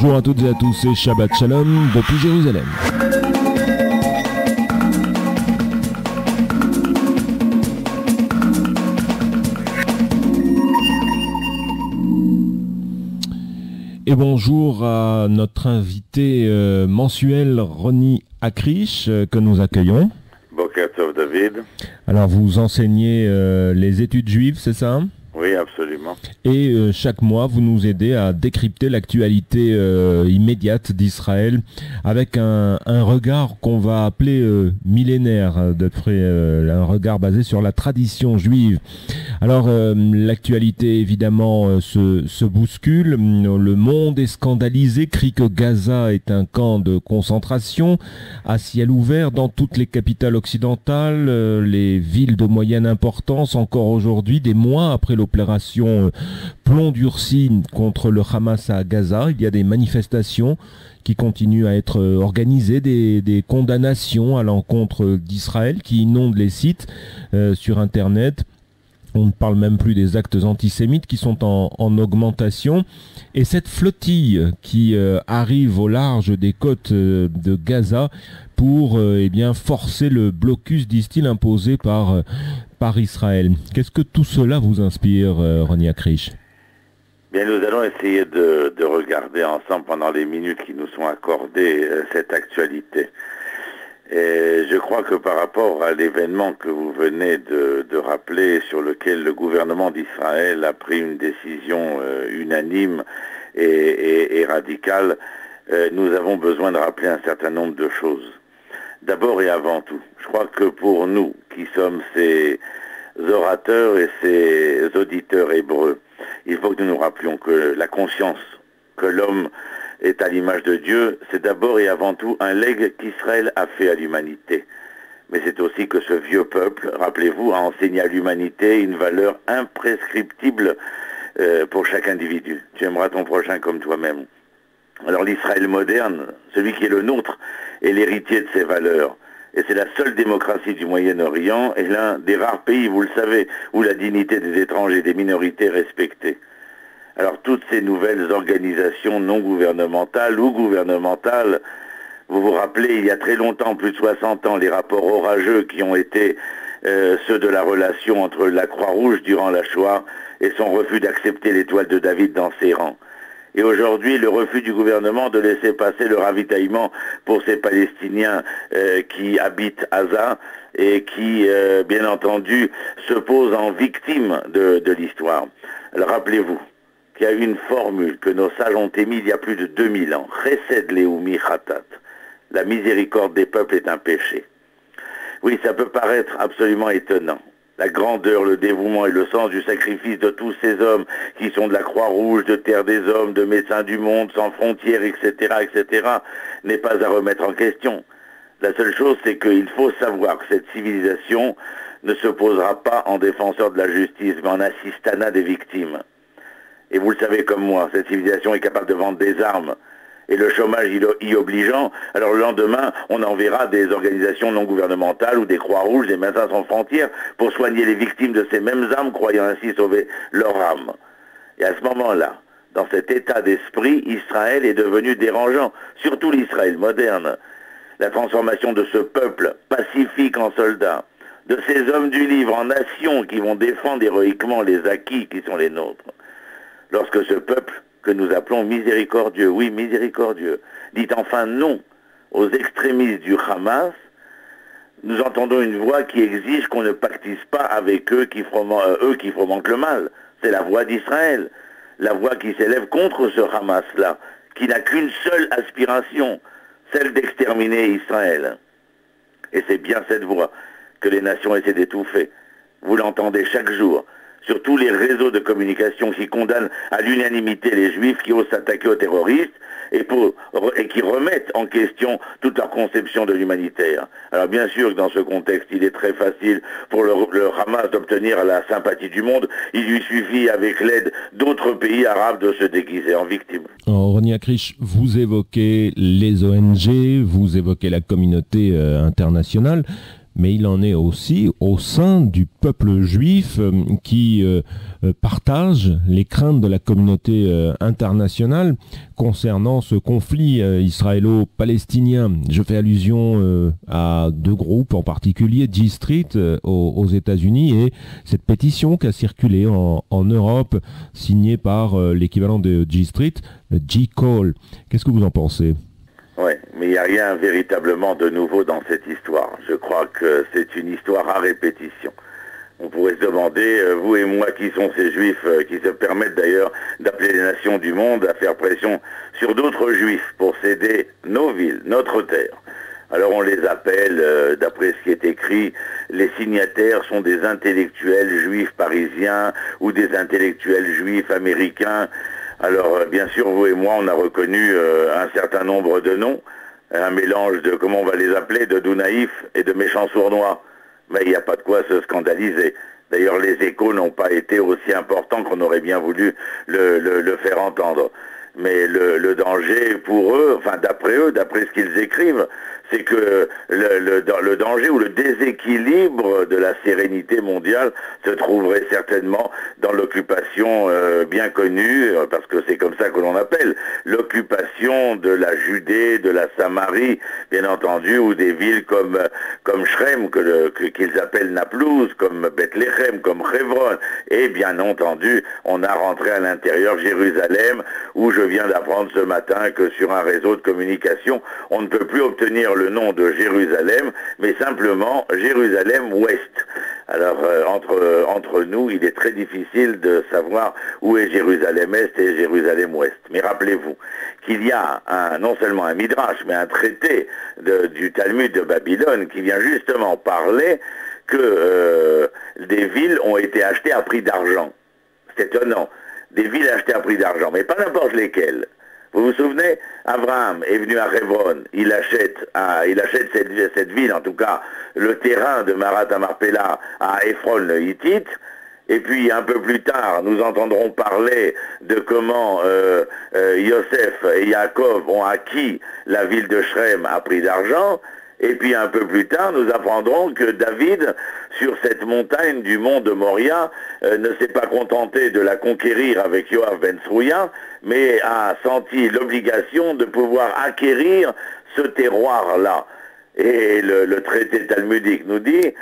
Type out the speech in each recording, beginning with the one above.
Bonjour à toutes et à tous et Shabbat Shalom depuis Jérusalem. Et bonjour à notre invité mensuel Roni Akrish que nous accueillons. Boker Tov David. Alors vous enseignez les études juives, c'est ça ? Oui, absolument. Et chaque mois, vous nous aidez à décrypter l'actualité immédiate d'Israël avec un regard qu'on va appeler millénaire, un regard basé sur la tradition juive. Alors, l'actualité, évidemment, se bouscule. Le monde est scandalisé, crie que Gaza est un camp de concentration à ciel ouvert dans toutes les capitales occidentales, les villes de moyenne importance, encore aujourd'hui, des mois après l'opération Plomb durci contre le Hamas à Gaza. Il y a des manifestations qui continuent à être organisées, des condamnations à l'encontre d'Israël qui inondent les sites sur Internet. On ne parle même plus des actes antisémites qui sont en augmentation. Et cette flottille qui arrive au large des côtes de Gaza pour forcer le blocus, disent-ils, imposé par Israël. Qu'est-ce que tout cela vous inspire, Roni Akrish ? Bien, nous allons essayer de regarder ensemble pendant les minutes qui nous sont accordées cette actualité. Et je crois que par rapport à l'événement que vous venez de rappeler, sur lequel le gouvernement d'Israël a pris une décision unanime et radicale, nous avons besoin de rappeler un certain nombre de choses. D'abord et avant tout, je crois que pour nous, qui sommes ces orateurs et ces auditeurs hébreux, il faut que nous nous rappelions que la conscience que l'homme est à l'image de Dieu, c'est d'abord et avant tout un legs qu'Israël a fait à l'humanité. Mais c'est aussi que ce vieux peuple, rappelez-vous, a enseigné à l'humanité une valeur imprescriptible pour chaque individu. Tu aimeras ton prochain comme toi-même. Alors l'Israël moderne, celui qui est le nôtre, est l'héritier de ces valeurs. Et c'est la seule démocratie du Moyen-Orient et l'un des rares pays, vous le savez, où la dignité des étrangers et des minorités est respectée. Alors toutes ces nouvelles organisations non gouvernementales ou gouvernementales, vous vous rappelez, il y a très longtemps, plus de 60 ans, les rapports orageux qui ont été ceux de la relation entre la Croix-Rouge durant la Shoah et son refus d'accepter l'étoile de David dans ses rangs. Et aujourd'hui, le refus du gouvernement de laisser passer le ravitaillement pour ces Palestiniens qui habitent Gaza et qui, bien entendu, se posent en victimes de l'histoire. Alors rappelez-vous qu'il y a une formule que nos sages ont émise il y a plus de 2000 ans. Chesed leumi chatat. La miséricorde des peuples est un péché. Oui, ça peut paraître absolument étonnant. La grandeur, le dévouement et le sens du sacrifice de tous ces hommes qui sont de la Croix-Rouge, de Terre des Hommes, de Médecins du Monde, Sans Frontières, etc., n'est pas à remettre en question. La seule chose, c'est qu'il faut savoir que cette civilisation ne se posera pas en défenseur de la justice, mais en assistanat des victimes. Et vous le savez comme moi, cette civilisation est capable de vendre des armes. Et le chômage y obligeant, alors le lendemain, on enverra des organisations non gouvernementales ou des Croix-Rouges, des Médecins sans frontières, pour soigner les victimes de ces mêmes armes, croyant ainsi sauver leur âme. Et à ce moment-là, dans cet état d'esprit, Israël est devenu dérangeant, surtout l'Israël moderne. La transformation de ce peuple pacifique en soldats, de ces hommes du livre en nation qui vont défendre héroïquement les acquis qui sont les nôtres. Lorsque ce peuple, que nous appelons miséricordieux, oui, miséricordieux, dit enfin non aux extrémistes du Hamas, nous entendons une voix qui exige qu'on ne pactise pas avec eux qui fomentent le mal. C'est la voix d'Israël, la voix qui s'élève contre ce Hamas-là, qui n'a qu'une seule aspiration, celle d'exterminer Israël. Et c'est bien cette voix que les nations essaient d'étouffer. Vous l'entendez chaque jour, sur tous les réseaux de communication qui condamnent à l'unanimité les juifs qui osent s'attaquer aux terroristes et qui remettent en question toute leur conception de l'humanitaire. Alors bien sûr que dans ce contexte, il est très facile pour le Hamas d'obtenir la sympathie du monde. Il lui suffit, avec l'aide d'autres pays arabes, de se déguiser en victime. Roni Akrish, vous évoquez les ONG, vous évoquez la communauté internationale, mais il en est aussi au sein du peuple juif qui partage les craintes de la communauté internationale concernant ce conflit israélo-palestinien. Je fais allusion à deux groupes en particulier, G-Street aux États-Unis et cette pétition qui a circulé en Europe, signée par l'équivalent de G-Street, G-Call. Qu'est-ce que vous en pensez ? Oui, mais il n'y a rien véritablement de nouveau dans cette histoire. Je crois que c'est une histoire à répétition. On pourrait se demander, vous et moi, qui sont ces juifs qui se permettent d'ailleurs d'appeler les nations du monde à faire pression sur d'autres juifs pour céder nos villes, notre terre. Alors on les appelle, d'après ce qui est écrit, les signataires sont des intellectuels juifs parisiens ou des intellectuels juifs américains. Alors bien sûr, vous et moi, on a reconnu un certain nombre de noms, un mélange de, comment on va les appeler, de doux naïfs et de méchants sournois. Mais il n'y a pas de quoi se scandaliser. D'ailleurs, les échos n'ont pas été aussi importants qu'on aurait bien voulu le faire entendre. Mais le danger pour eux, enfin d'après eux, d'après ce qu'ils écrivent, c'est que le danger ou le déséquilibre de la sérénité mondiale se trouverait certainement dans l'occupation bien connue, parce que c'est comme ça que l'on appelle, l'occupation de la Judée, de la Samarie, bien entendu, ou des villes comme Shrem, qu'ils appellent Naplouse, comme Bethléem, comme Hebron, et bien entendu, on a rentré à l'intérieur Jérusalem, où je viens d'apprendre ce matin que sur un réseau de communication, on ne peut plus obtenir le nom de Jérusalem, mais simplement Jérusalem-Ouest. Alors, entre nous, il est très difficile de savoir où est Jérusalem-Est et Jérusalem-Ouest. Mais rappelez-vous qu'il y a non seulement un Midrash, mais un traité du Talmud de Babylone qui vient justement parler que des villes ont été achetées à prix d'argent. C'est étonnant. Des villes achetées à prix d'argent, mais pas n'importe lesquelles. Vous vous souvenez, Abraham est venu à Hebron, il achète cette ville, en tout cas le terrain de Marat Amarpella à Ephron le Hittite, et puis un peu plus tard, nous entendrons parler de comment Yosef et Yaakov ont acquis la ville de Shrem à prix d'argent. Et puis un peu plus tard, nous apprendrons que David, sur cette montagne du mont de Moria, ne s'est pas contenté de la conquérir avec Yoav ben Tsrouya, mais a senti l'obligation de pouvoir acquérir ce terroir-là. Et le traité talmudique nous dit,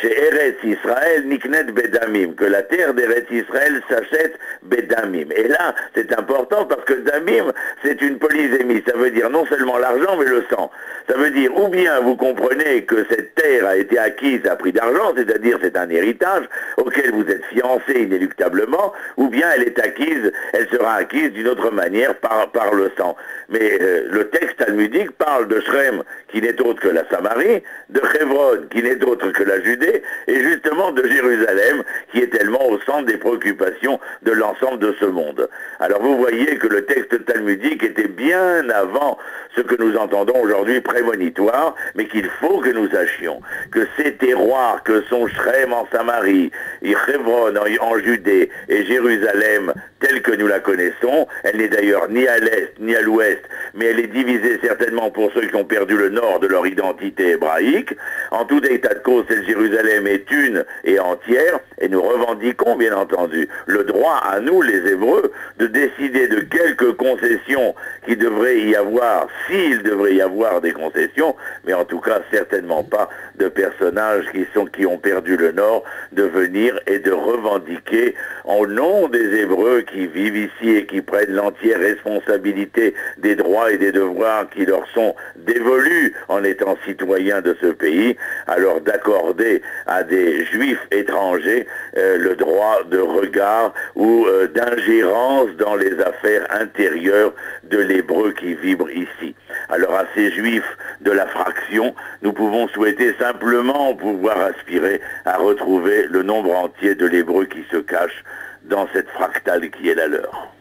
chez Eretz Israël, Niknet Bedamim, que la terre d'Eretz Israël s'achète Bedamim. Et là, c'est important parce que Damim, c'est une polysémie. Ça veut dire non seulement l'argent, mais le sang. Ça veut dire, ou bien vous comprenez que cette terre a été acquise à prix d'argent, c'est-à-dire c'est un héritage auquel vous êtes fiancé inéluctablement, ou bien elle sera acquise d'une autre manière par le sang. Mais le texte talmudique parle de Shrem, qui n'est autre que la Samarie, de Hebron, qui n'est autre que la Judée, et justement de Jérusalem, qui est tellement au centre des préoccupations de l'ensemble de ce monde. Alors vous voyez que le texte talmudique était bien avant ce que nous entendons aujourd'hui prémonitoire, mais qu'il faut que nous sachions que ces terroirs que sont Shrem en Samarie, et Hebron en Judée, et Jérusalem, telle que nous la connaissons, elle n'est d'ailleurs ni à l'est ni à l'ouest, mais elle est divisée certainement pour ceux qui ont perdu le nord de leur identité hébraïque. En tout état de cause, cette Jérusalem est une et entière, et nous revendiquons bien entendu le droit à nous, les Hébreux, de décider de quelques concessions qui devraient y avoir, s'il devrait y avoir des concessions, mais en tout cas certainement pas de personnages qui ont perdu le nord, de venir et de revendiquer au nom des Hébreux qui vivent ici et qui prennent l'entière responsabilité des droits et des devoirs qui leur sont dévolus en étant citoyens de ce pays, alors d'accorder à des juifs étrangers le droit de regard ou d'ingérence dans les affaires intérieures de l'hébreu qui vibre ici. Alors à ces juifs de la fraction, nous pouvons souhaiter simplement pouvoir aspirer à retrouver le nombre entier de l'hébreu qui se cache dans cette fractale qui est la leur.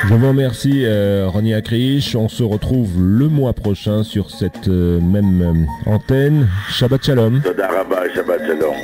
Je vous remercie, Roni Akrish. On se retrouve le mois prochain sur cette même antenne. Shabbat Shalom. Toda Rabba, Shabbat Shalom.